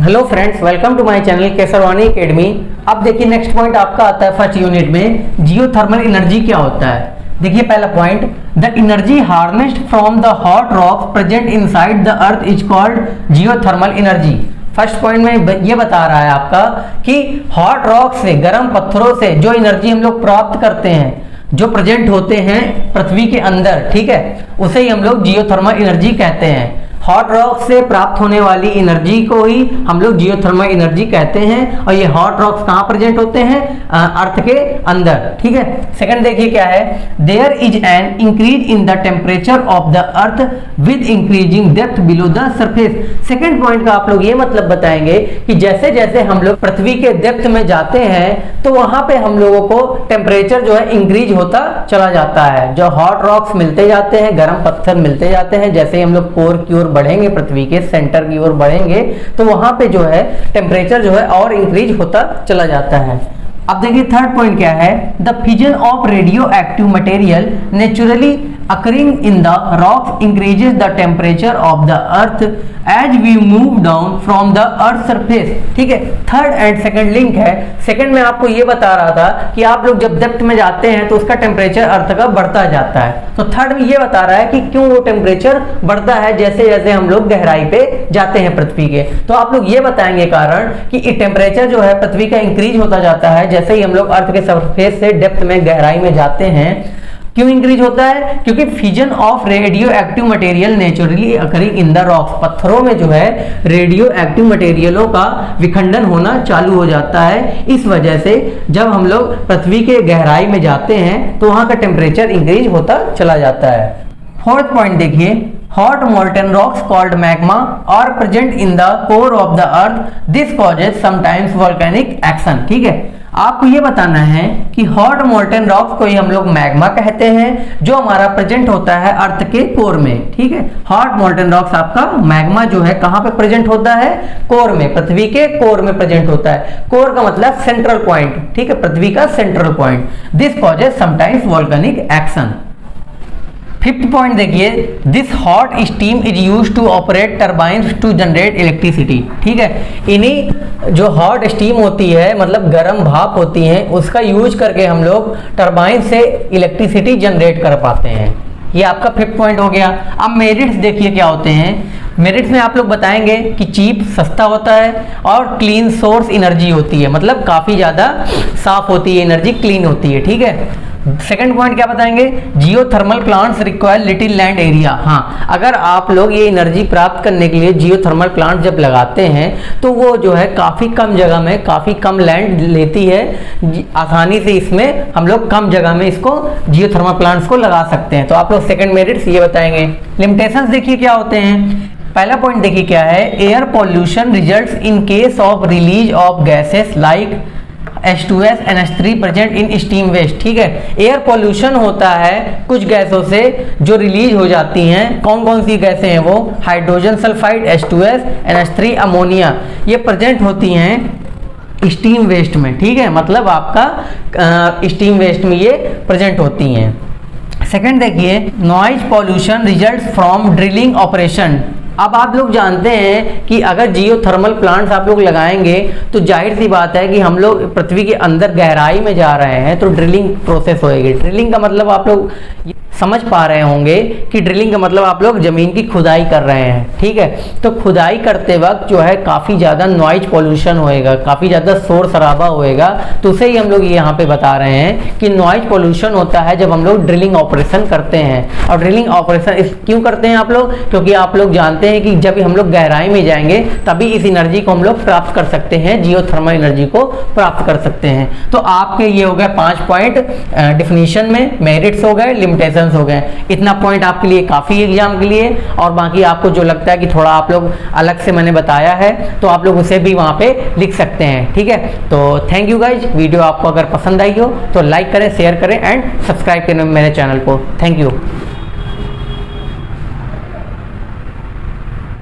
Hello friends, welcome to my channel Kesarwani Academy. अब देखिए next point आपका आता है फर्स्ट यूनिट में, जियोथर्मल एनर्जी क्या होता है। देखिए पहला point, the energy harnessed from the hot rocks present inside the earth is called geothermal energy. First point में ये बता रहा है आपका कि हॉट रॉक से, गर्म पत्थरों से जो एनर्जी हम लोग प्राप्त करते हैं, जो प्रेजेंट होते हैं पृथ्वी के अंदर, ठीक है, उसे ही हम लोग जियोथर्मल एनर्जी कहते हैं। हॉट रॉक से प्राप्त होने वाली एनर्जी को ही हम लोग जियोथर्मल एनर्जी कहते हैं। और ये हॉट रॉक्स कहाँ प्रेजेंट होते हैं? अर्थ के अंदर, ठीक है। सेकंड देखिए क्या है, there is an increase in the temperature of the earth with increasing depth below the surface. Second point का आप लोग ये मतलब बताएंगे कि जैसे जैसे हम लोग पृथ्वी के डेप्थ में जाते हैं तो वहां पे हम लोगों को टेम्परेचर जो है इंक्रीज होता चला जाता है। जो हॉट रॉक्स मिलते जाते हैं, गर्म पत्थर मिलते जाते हैं, जैसे ही हम लोग कोर की ओर बढ़ेंगे, पृथ्वी के सेंटर की ओर बढ़ेंगे, तो वहां पे जो है टेम्परेचर जो है और इंक्रीज होता चला जाता है। अब देखिए थर्ड पॉइंट क्या है, the fission of radioactive material naturally occurring in the rocks increases the temperature of the earth as we move down from the earth surface. ठीक है, थर्ड एंड सेकंड लिंक है। Second में आपको ये बता रहा था कि आप लोग जब डेप्थ में जाते हैं तो उसका टेम्परेचर अर्थ का बढ़ता जाता है। तो थर्ड में ये बता रहा है कि क्यों वो टेम्परेचर बढ़ता है जैसे जैसे हम लोग गहराई पे जाते हैं पृथ्वी के। तो आप लोग ये बताएंगे कारण कि टेम्परेचर जो है पृथ्वी का इंक्रीज होता जाता है जैसे ही हम लोग अर्थ के सरफेस से डेप्थ में, गहराई में जाते हैं। क्यों इंक्रीज होता है? क्योंकि fission of radioactive material naturally occurring in the rocks, पत्थरों में जो है रेडियो एक्टिव मटेरियलों का विखंडन होना चालू हो जाता है। इस वजह से जब हम लोग पृथ्वी के गहराई में जाते हैं तो वहां का टेम्परेचर इंक्रीज होता चला जाता है। फोर्थ पॉइंट देखिए, hot molten rocks called magma are present in the core of the earth, this causes sometimes volcanic action. ठीक है, आपको ये बताना है कि हॉट मोल्टन रॉक्स को ही हम लोग मैग्मा कहते हैं, जो हमारा प्रेजेंट होता है अर्थ के कोर में। ठीक है, हॉट मोल्टन रॉक्स आपका मैग्मा जो है कहां पे प्रेजेंट होता है? कोर में, पृथ्वी के कोर में प्रेजेंट होता है। कोर का मतलब सेंट्रल पॉइंट, ठीक है, पृथ्वी का central point. This causes sometimes volcanic action. Fifth point देखिए, this hot steam is use to operate turbines to generate electricity. ठीक है, इन्हीं जो हॉट स्टीम होती है, मतलब गर्म भाप होती है, उसका यूज करके हम लोग टर्बाइन से इलेक्ट्रिसिटी जनरेट कर पाते हैं। ये आपका फिफ्थ पॉइंट हो गया। अब मेरिट्स देखिए क्या होते हैं। मेरिट्स में आप लोग बताएंगे कि चीप, सस्ता होता है और क्लीन सोर्स एनर्जी होती है, मतलब काफ़ी ज़्यादा साफ होती है एनर्जी, क्लीन होती है। ठीक है, सेकंड पॉइंट क्या बताएंगे, geothermal plants require little land area. हाँ, अगर आप लोग ये एनर्जी प्राप्त करने के लिए जियोथर्मल प्लांट जब लगाते हैं तो वो जो है काफ़ी कम जगह में, काफ़ी कम लैंड लेती है। आसानी से इसमें हम लोग कम जगह में इसको जियोथर्मल प्लांट्स को लगा सकते हैं। तो आप लोग सेकंड मेरिट्स ये बताएंगे। लिमिटेशंस देखिए क्या होते हैं। पहला पॉइंट देखिए क्या है, air pollution results in case of release of gases like H2S NH3 present in steam waste. ठीक है, एयर पॉल्यूशन होता है कुछ गैसों से जो रिलीज हो जाती हैं। कौन कौन सी गैसें हैं वो? Hydrogen sulphide, H2S, NH3, ammonia, ये प्रेजेंट होती हैं स्टीम वेस्ट में। ठीक है, मतलब आपका स्टीम वेस्ट में ये प्रेजेंट होती हैं। सेकंड देखिए, noise pollution results from drilling operation. अब आप लोग जानते हैं कि अगर जियोथर्मल प्लांट्स आप लोग लगाएंगे तो जाहिर सी बात है कि हम लोग पृथ्वी के अंदर गहराई में जा रहे हैं तो ड्रिलिंग प्रोसेस होएगी। ड्रिलिंग का मतलब आप लोग समझ पा रहे होंगे कि ड्रिलिंग का मतलब आप लोग जमीन की खुदाई कर रहे हैं। ठीक है, तो खुदाई करते वक्त जो है काफ़ी ज़्यादा नॉइज पॉल्यूशन होएगा, काफ़ी ज़्यादा शोर शराबा होएगा। तो उसे ही हम लोग यहाँ पे बता रहे हैं कि नॉइज पॉल्यूशन होता है जब हम लोग ड्रिलिंग ऑपरेशन करते हैं। और ड्रिलिंग ऑपरेशन क्यों करते हैं आप लोग? क्योंकि आप लोग जानते हैं कि जब हम लोग गहराई में जाएंगे तभी इस एनर्जी को हम लोग प्राप्त कर सकते हैं, जियोथर्मल एनर्जी को प्राप्त कर सकते हैं। तो आपके ये हो गए 5 पॉइंट डिफिनीशन में, मेरिट्स हो गए, लिमिटेशन हो गए। इतना पॉइंट आपके लिए काफी एग्जाम के लिए। और बाकी आपको जो लगता है कि थोड़ा आप लोग अलग से मैंने बताया है तो आप लोग उसे भी वहां पे लिख सकते हैं। ठीक है, तो थैंक यू गाइज। वीडियो आपको अगर पसंद आई हो तो लाइक करें, शेयर करें एंड सब्सक्राइब करें मेरे चैनल को। Thank you.